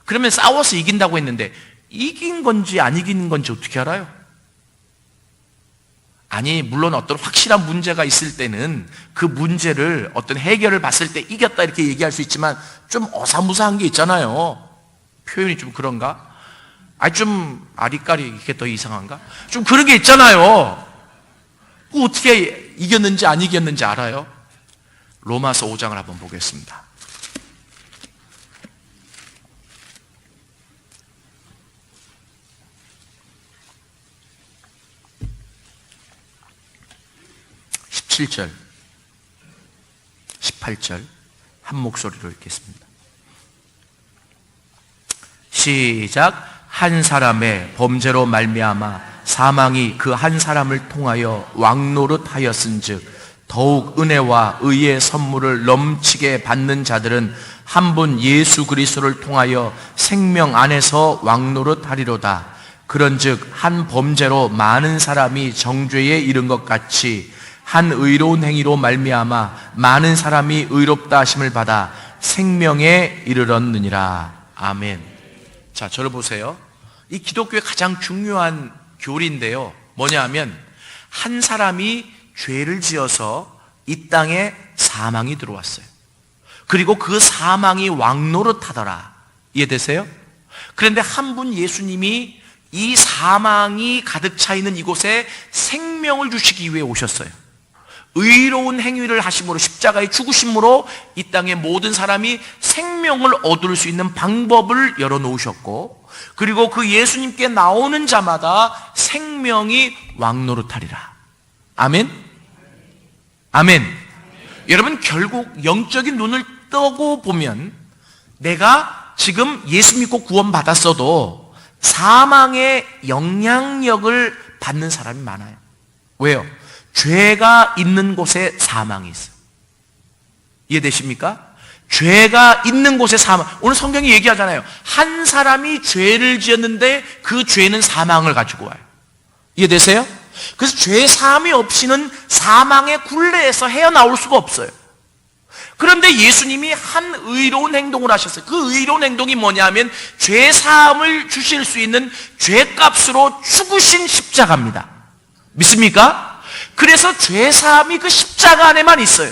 그러면 싸워서 이긴다고 했는데 이긴 건지 안 이긴 건지 어떻게 알아요? 아니, 물론 어떤 확실한 문제가 있을 때는 그 문제를 어떤 해결을 봤을 때 이겼다 이렇게 얘기할 수 있지만 좀 어사무사한 게 있잖아요. 표현이 좀 그런가? 좀 아리까리 이게 더 이상한가? 좀 그런 게 있잖아요. 어떻게 이겼는지 안 이겼는지 알아요? 로마서 5장을 한번 보겠습니다. (17절) 18절 한 목소리로 읽겠습니다. 시작. 한 사람의 범죄로 말미암아 사망이 그 한 사람을 통하여 왕노릇하였은즉 더욱 은혜와 의의 선물을 넘치게 받는 자들은 한 분 예수 그리스도를 통하여 생명 안에서 왕노릇하리로다. 그런즉 한 범죄로 많은 사람이 정죄에 이른 것 같이 한 의로운 행위로 말미암아 많은 사람이 의롭다 하심을 받아 생명에 이르렀느니라. 아멘. 자, 저를 보세요. 이 기독교의 가장 중요한 교리인데요. 뭐냐 하면 한 사람이 죄를 지어서 이 땅에 사망이 들어왔어요. 그리고 그 사망이 왕노릇하더라. 이해되세요? 그런데 한 분 예수님이 이 사망이 가득 차 있는 이곳에 생명을 주시기 위해 오셨어요. 의로운 행위를 하심으로 십자가의 죽으심으로 이 땅의 모든 사람이 생명을 얻을 수 있는 방법을 열어놓으셨고, 그리고 그 예수님께 나오는 자마다 생명이 왕노릇하리라. 아멘? 아멘. 여러분, 결국 영적인 눈을 뜨고 보면 내가 지금 예수 믿고 구원받았어도 사망의 영향력을 받는 사람이 많아요. 왜요? 죄가 있는 곳에 사망이 있어요. 이해되십니까? 죄가 있는 곳에 사망. 오늘 성경이 얘기하잖아요. 한 사람이 죄를 지었는데 그 죄는 사망을 가지고 와요. 이해되세요? 그래서 죄 사함이 없이는 사망의 굴레에서 헤어나올 수가 없어요. 그런데 예수님이 한 의로운 행동을 하셨어요. 그 의로운 행동이 뭐냐면 죄 사함을 주실 수 있는 죄값으로 죽으신 십자가입니다. 믿습니까? 그래서 죄 사함이 그 십자가 안에만 있어요.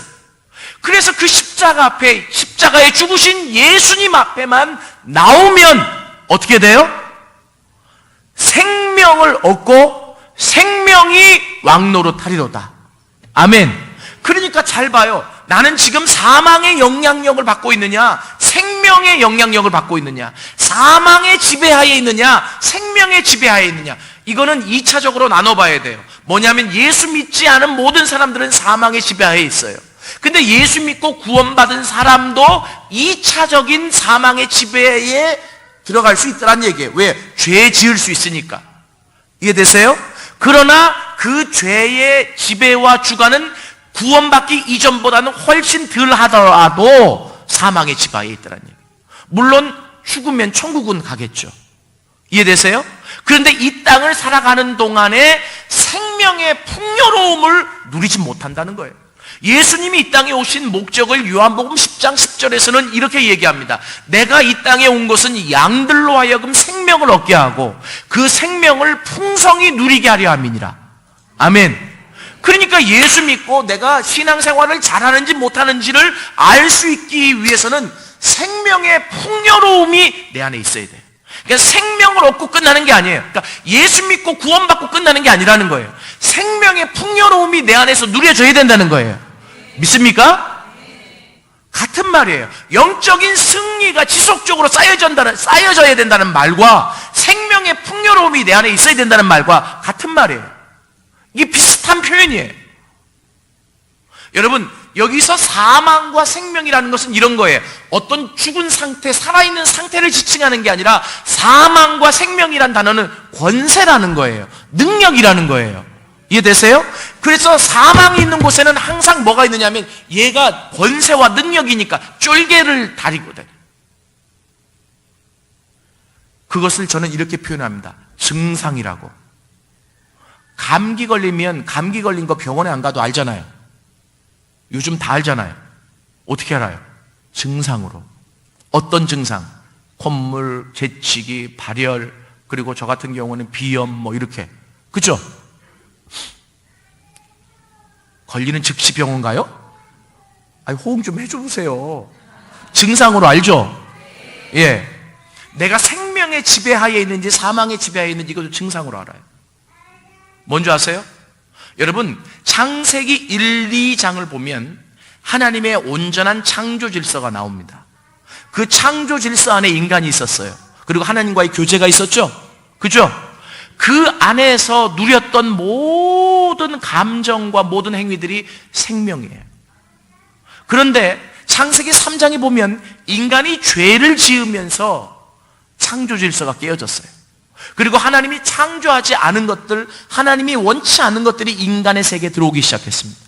그래서 그 십자가 앞에, 십자가에 죽으신 예수님 앞에만 나오면 어떻게 돼요? 생명을 얻고 생명이 왕노릇하리로다. 아멘. 그러니까 잘 봐요. 나는 지금 사망의 영향력을 받고 있느냐, 생명의 영향력을 받고 있느냐, 사망의 지배하에 있느냐, 생명의 지배하에 있느냐. 이거는 2차적으로 나눠봐야 돼요. 뭐냐면 예수 믿지 않은 모든 사람들은 사망의 지배하에 있어요. 근데 예수 믿고 구원받은 사람도 2차적인 사망의 지배에 들어갈 수 있다는 얘기예요. 왜? 죄 지을 수 있으니까. 이해되세요? 그러나 그 죄의 지배와 주관은 구원받기 이전보다는 훨씬 덜 하더라도 사망의 지배하에 있다는 얘기예요. 물론 죽으면 천국은 가겠죠. 이해되세요? 그런데 이 땅을 살아가는 동안에 생명의 풍요로움을 누리지 못한다는 거예요. 예수님이 이 땅에 오신 목적을 요한복음 10장 10절에서는 이렇게 얘기합니다. 내가 이 땅에 온 것은 양들로 하여금 생명을 얻게 하고 그 생명을 풍성히 누리게 하려 함이니라. 아멘. 그러니까 예수 믿고 내가 신앙생활을 잘하는지 못하는지를 알 수 있기 위해서는 생명의 풍요로움이 내 안에 있어야 돼요. 그러니까 생명을 얻고 끝나는 게 아니에요. 그러니까 예수 믿고 구원받고 끝나는 게 아니라는 거예요. 생명의 풍요로움이 내 안에서 누려져야 된다는 거예요. 믿습니까? 같은 말이에요. 영적인 승리가 지속적으로 쌓여져야 된다는 말과 생명의 풍요로움이 내 안에 있어야 된다는 말과 같은 말이에요. 이게 비슷한 표현이에요. 여러분, 여기서 사망과 생명이라는 것은 이런 거예요. 어떤 죽은 상태, 살아있는 상태를 지칭하는 게 아니라 사망과 생명이란 단어는 권세라는 거예요. 능력이라는 거예요. 이해되세요? 그래서 사망이 있는 곳에는 항상 뭐가 있느냐면 얘가 권세와 능력이니까 쫄개를 다리고 다녀요. 그것을 저는 이렇게 표현합니다. 증상이라고. 감기 걸리면 감기 걸린 거 병원에 안 가도 알잖아요. 요즘 다 알잖아요. 어떻게 알아요? 증상으로. 어떤 증상? 콧물, 재치기, 발열, 그리고 저 같은 경우는 비염 뭐 이렇게. 그죠? 걸리는 즉시 병원가요? 아니, 호응 좀 해줘보세요. 증상으로 알죠? 예. 내가 생명의 지배하에 있는지 사망의 지배하에 있는지 이것도 증상으로 알아요. 뭔지 아세요? 여러분, 창세기 1, 2장을 보면 하나님의 온전한 창조 질서가 나옵니다. 그 창조 질서 안에 인간이 있었어요. 그리고 하나님과의 교제가 있었죠? 그죠? 그 안에서 누렸던 모든 감정과 모든 행위들이 생명이에요. 그런데 창세기 3장에 보면 인간이 죄를 지으면서 창조 질서가 깨어졌어요. 그리고 하나님이 창조하지 않은 것들, 하나님이 원치 않은 것들이 인간의 세계에 들어오기 시작했습니다.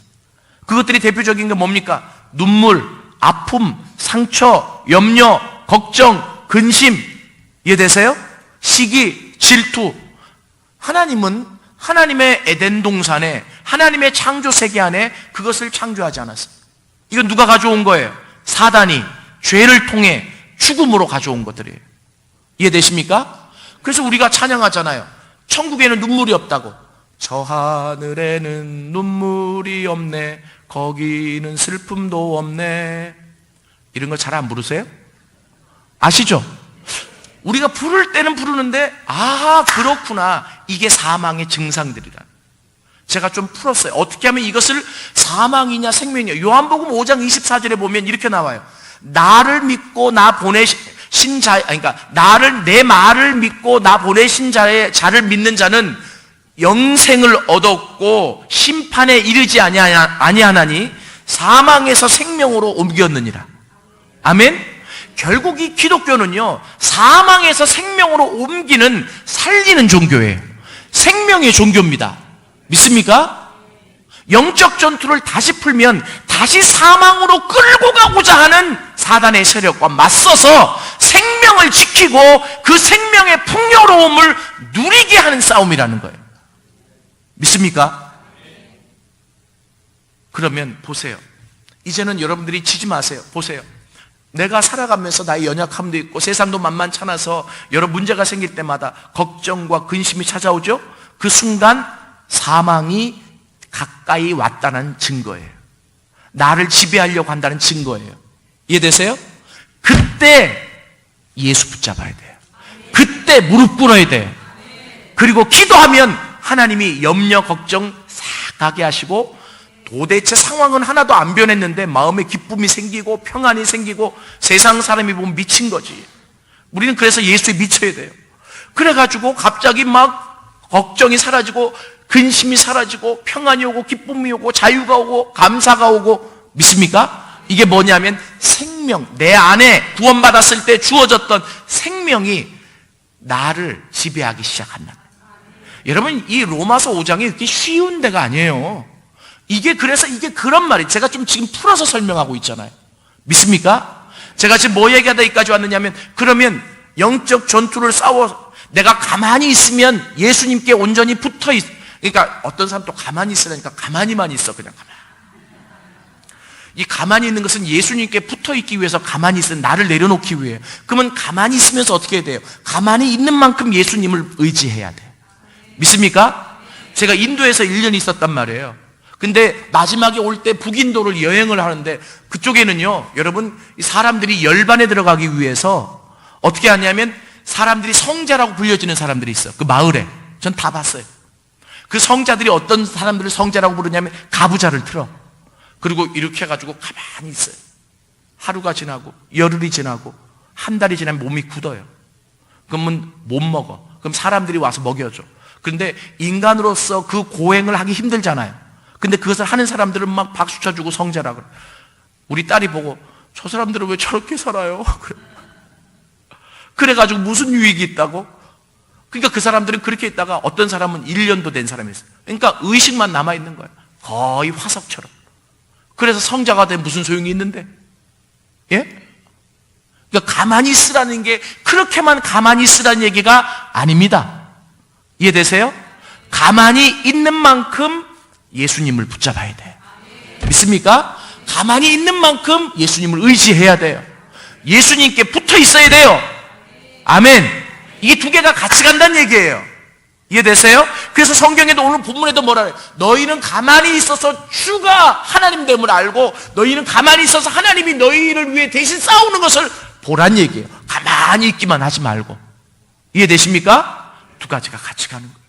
그것들이 대표적인 게 뭡니까? 눈물, 아픔, 상처, 염려, 걱정, 근심. 이해되세요? 시기, 질투. 하나님은 하나님의 에덴 동산에, 하나님의 창조 세계 안에 그것을 창조하지 않았습니다. 이건 누가 가져온 거예요? 사단이 죄를 통해 죽음으로 가져온 것들이에요. 이해되십니까? 그래서 우리가 찬양하잖아요. 천국에는 눈물이 없다고. 저 하늘에는 눈물이 없네. 거기는 슬픔도 없네. 이런 거 잘 안 부르세요? 아시죠? 우리가 부를 때는 부르는데 아, 그렇구나. 이게 사망의 증상들이라. 제가 좀 풀었어요. 어떻게 하면 이것을 사망이냐 생명이냐. 요한복음 5장 24절에 보면 이렇게 나와요. 나를 믿고 나 보내신 자, 그러니까 내 말을 믿고 나 보내신 자를 믿는 자는 영생을 얻었고 심판에 이르지 아니하나니 사망에서 생명으로 옮겼느니라. 아멘. 결국 이 기독교는요, 사망에서 생명으로 옮기는, 살리는 종교예요. 생명의 종교입니다. 믿습니까? 영적 전투를 다시 풀면 다시 사망으로 끌고 가고자 하는 사단의 세력과 맞서서 생명을 지키고 그 생명의 풍요로움을 누리게 하는 싸움이라는 거예요. 믿습니까? 그러면 보세요. 이제는 여러분들이 지지 마세요. 보세요. 내가 살아가면서 나의 연약함도 있고 세상도 만만찮아서 여러 문제가 생길 때마다 걱정과 근심이 찾아오죠. 그 순간 사망이 가까이 왔다는 증거예요. 나를 지배하려고 한다는 증거예요. 이해되세요? 그때 예수 붙잡아야 돼요. 그때 무릎 꿇어야 돼요. 그리고 기도하면 하나님이 염려 걱정 싹 가게 하시고 도대체 상황은 하나도 안 변했는데 마음에 기쁨이 생기고 평안이 생기고 세상 사람이 보면 미친 거지. 우리는 그래서 예수에 미쳐야 돼요. 그래가지고 갑자기 막 걱정이 사라지고 근심이 사라지고 평안이 오고 기쁨이 오고 자유가 오고 감사가 오고. 믿습니까? 이게 뭐냐면 생명, 내 안에 구원받았을 때 주어졌던 생명이 나를 지배하기 시작한다. 여러분, 이 로마서 5장이 그렇게 쉬운 데가 아니에요. 그래서 이게 그런 말이에요. 제가 좀 지금 풀어서 설명하고 있잖아요. 믿습니까? 제가 지금 뭐 얘기하다 여기까지 왔느냐면, 그러면 영적 전투를 싸워 내가 가만히 있으면 예수님께 온전히 붙어 있. 그러니까 어떤 사람 또 가만히 있으라니까 가만히만 있어. 그냥 가만히. 이 가만히 있는 것은 예수님께 붙어 있기 위해서 가만히 있는 나를 내려놓기 위해. 그러면 가만히 있으면서 어떻게 해야 돼요? 가만히 있는 만큼 예수님을 의지해야 돼요. 믿습니까? 제가 인도에서 1년 있었단 말이에요. 근데 마지막에 올 때 북인도를 여행을 하는데 그쪽에는요, 여러분, 사람들이 열반에 들어가기 위해서 어떻게 하냐면 사람들이 성자라고 불려지는 사람들이 있어요. 그 마을에. 전 다 봤어요. 그 성자들이 어떤 사람들을 성자라고 부르냐면 가부좌를 틀어. 그리고 이렇게 해가지고 가만히 있어요. 하루가 지나고 열흘이 지나고 한 달이 지나면 몸이 굳어요. 그러면 못 먹어. 그럼 사람들이 와서 먹여줘. 그런데 인간으로서 그 고행을 하기 힘들잖아요. 근데 그것을 하는 사람들은 막 박수 쳐주고 성자라 그래. 우리 딸이 보고 저 사람들은 왜 저렇게 살아요? 그래가지고 무슨 유익이 있다고? 그러니까 그 사람들은 그렇게 있다가 어떤 사람은 1년도 된 사람이 있어요. 그러니까 의식만 남아있는 거예요. 거의 화석처럼. 그래서 성자가 된 무슨 소용이 있는데? 예? 그러니까 가만히 있으라는 게 그렇게만 가만히 있으라는 얘기가 아닙니다. 이해되세요? 가만히 있는 만큼 예수님을 붙잡아야 돼요. 믿습니까? 가만히 있는 만큼 예수님을 의지해야 돼요. 예수님께 붙어 있어야 돼요. 아멘. 이 두 개가 같이 간다는 얘기예요. 이해되세요? 그래서 성경에도 오늘 본문에도 뭐라 해요? 너희는 가만히 있어서 주가 하나님됨을 알고 너희는 가만히 있어서 하나님이 너희를 위해 대신 싸우는 것을 보란 얘기예요. 가만히 있기만 하지 말고. 이해되십니까? 두 가지가 같이 가는 거예요.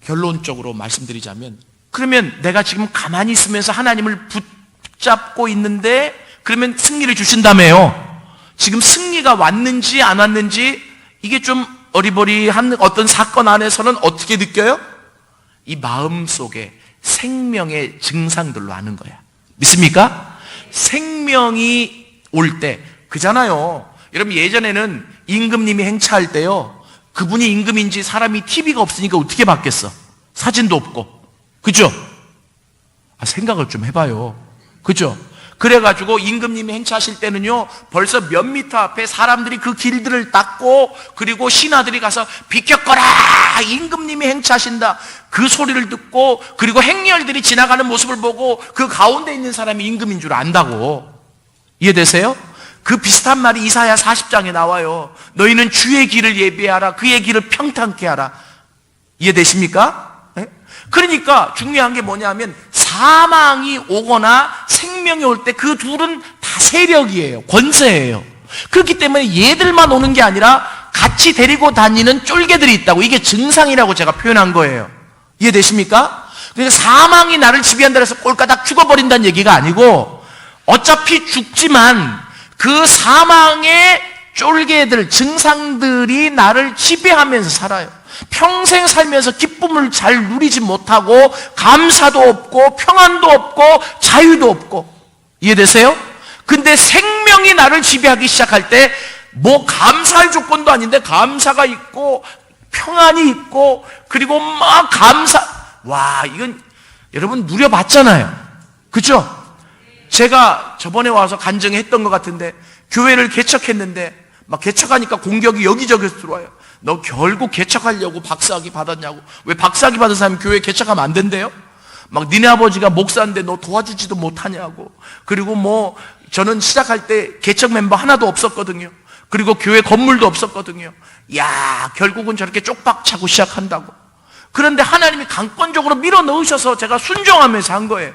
결론적으로 말씀드리자면, 그러면 내가 지금 가만히 있으면서 하나님을 붙잡고 있는데 그러면 승리를 주신다며요. 지금 승리가 왔는지 안 왔는지 이게 좀 어리버리한 어떤 사건 안에서는 어떻게 느껴요? 이 마음속에 생명의 증상들로 아는 거야. 믿습니까? 생명이 올 때 그잖아요. 여러분, 예전에는 임금님이 행차할 때요, 그분이 임금인지 사람이 TV가 없으니까 어떻게 봤겠어? 사진도 없고. 그죠? 생각을 좀 해봐요. 그죠? 그래가지고 임금님이 행차하실 때는요, 벌써 몇 미터 앞에 사람들이 그 길들을 닦고, 그리고 신하들이 가서 비켜거라! 임금님이 행차하신다. 그 소리를 듣고, 그리고 행렬들이 지나가는 모습을 보고 그 가운데 있는 사람이 임금인 줄 안다고. 이해되세요? 그 비슷한 말이 이사야 40장에 나와요. 너희는 주의 길을 예비하라. 그의 길을 평탄케 하라. 이해되십니까? 그러니까 중요한 게 뭐냐면 사망이 오거나 생명이 올 때 그 둘은 다 세력이에요. 권세예요. 그렇기 때문에 얘들만 오는 게 아니라 같이 데리고 다니는 쫄개들이 있다고. 이게 증상이라고 제가 표현한 거예요. 이해되십니까? 그러니까 사망이 나를 지배한다 해서 꼴까닥 죽어버린다는 얘기가 아니고, 어차피 죽지만 그 사망의 쫄개들, 증상들이 나를 지배하면서 살아요. 평생 살면서 기쁨을 잘 누리지 못하고 감사도 없고 평안도 없고 자유도 없고. 이해되세요? 근데 생명이 나를 지배하기 시작할 때 뭐 감사할 조건도 아닌데 감사가 있고 평안이 있고, 그리고 막 와, 이건 여러분 누려봤잖아요. 그죠? 제가 저번에 와서 간증했던 것 같은데 교회를 개척했는데 막 개척하니까 공격이 여기저기서 들어와요. 너 결국 개척하려고 박사학위 받았냐고. 왜 박사학위 받은 사람이 교회 개척하면 안 된대요? 막 니네 아버지가 목사인데 너 도와주지도 못하냐고. 그리고 뭐 저는 시작할 때 개척 멤버 하나도 없었거든요. 그리고 교회 건물도 없었거든요. 야, 결국은 저렇게 쪽박 차고 시작한다고. 그런데 하나님이 강권적으로 밀어 넣으셔서 제가 순종하면서 한 거예요.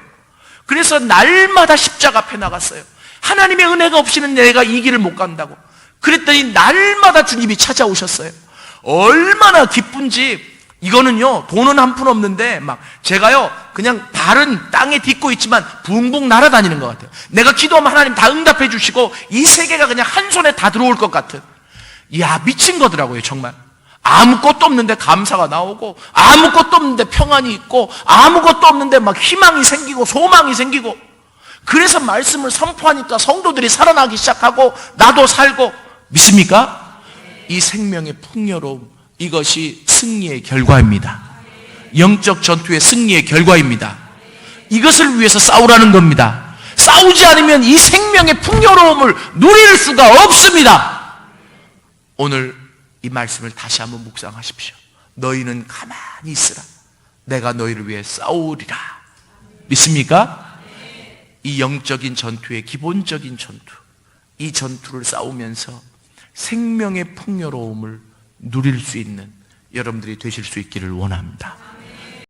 그래서 날마다 십자가 앞에 나갔어요. 하나님의 은혜가 없이는 내가 이 길을 못 간다고. 그랬더니 날마다 주님이 찾아오셨어요. 얼마나 기쁜지. 이거는요, 돈은 한 푼 없는데 막 제가요 그냥 발은 땅에 딛고 있지만 붕붕 날아다니는 것 같아요. 내가 기도하면 하나님 다 응답해 주시고 이 세계가 그냥 한 손에 다 들어올 것 같은. 이야, 미친 거더라고요. 정말 아무것도 없는데 감사가 나오고, 아무것도 없는데 평안이 있고, 아무것도 없는데 막 희망이 생기고 소망이 생기고. 그래서 말씀을 선포하니까 성도들이 살아나기 시작하고 나도 살고. 믿습니까? 이 생명의 풍요로움, 이것이 승리의 결과입니다. 영적 전투의 승리의 결과입니다. 이것을 위해서 싸우라는 겁니다. 싸우지 않으면 이 생명의 풍요로움을 누릴 수가 없습니다. 오늘 이 말씀을 다시 한번 묵상하십시오. 너희는 가만히 있으라. 내가 너희를 위해 싸우리라. 믿습니까? 이 영적인 전투의 기본적인 전투, 이 전투를 싸우면서 생명의 풍요로움을 누릴 수 있는 여러분들이 되실 수 있기를 원합니다.